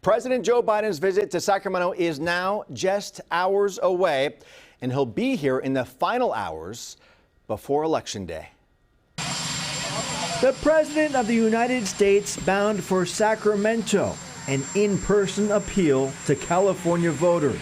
President Joe Biden's visit to Sacramento is now just hours away, and he'll be here in the final hours before Election Day. The President of the United States bound for Sacramento, an in-person appeal to California voters,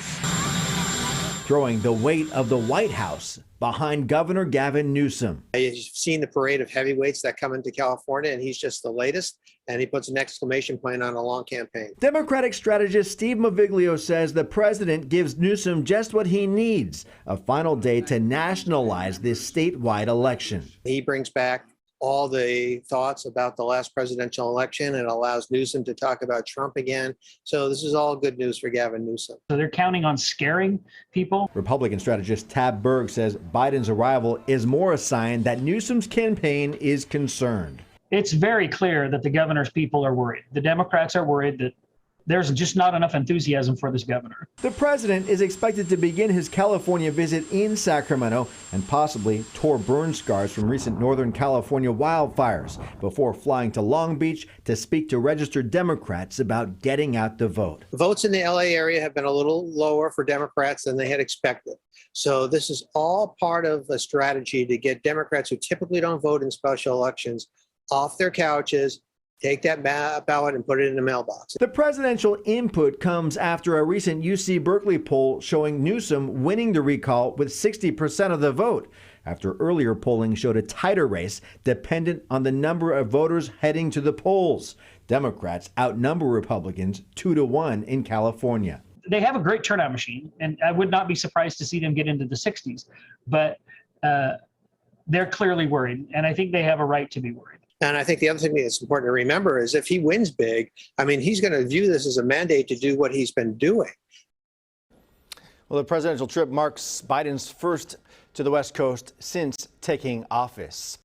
throwing the weight of the White House behind Governor Gavin Newsom. You've seen the parade of heavyweights that come into California, and he's just the latest, and he puts an exclamation point on a long campaign. Democratic strategist Steve Maviglio says the president gives Newsom just what he needs, a final day to nationalize this statewide election. He brings back all the thoughts about the last presidential election and allows Newsom to talk about Trump again. So this is all good news for Gavin Newsom. So they're counting on scaring people. Republican strategist Tab Berg says Biden's arrival is more a sign that Newsom's campaign is concerned. It's very clear that the governor's people are worried. The Democrats are worried that there's just not enough enthusiasm for this governor. The president is expected to begin his California visit in Sacramento and possibly tour burn scars from recent Northern California wildfires before flying to Long Beach to speak to registered Democrats about getting out the vote. Votes in the LA area have been a little lower for Democrats than they had expected. So this is all part of a strategy to get Democrats who typically don't vote in special elections off their couches, take that ballot and put it in the mailbox. The presidential input comes after a recent UC Berkeley poll showing Newsom winning the recall with 60% of the vote, after earlier polling showed a tighter race dependent on the number of voters heading to the polls. Democrats outnumber Republicans 2-1 in California. They have a great turnout machine, and I would not be surprised to see them get into the 60s, but they're clearly worried, and I think they have a right to be worried. And I think the other thing that's important to remember is if he wins big, I mean, he's going to view this as a mandate to do what he's been doing. Well, the presidential trip marks Biden's first to the West Coast since taking office.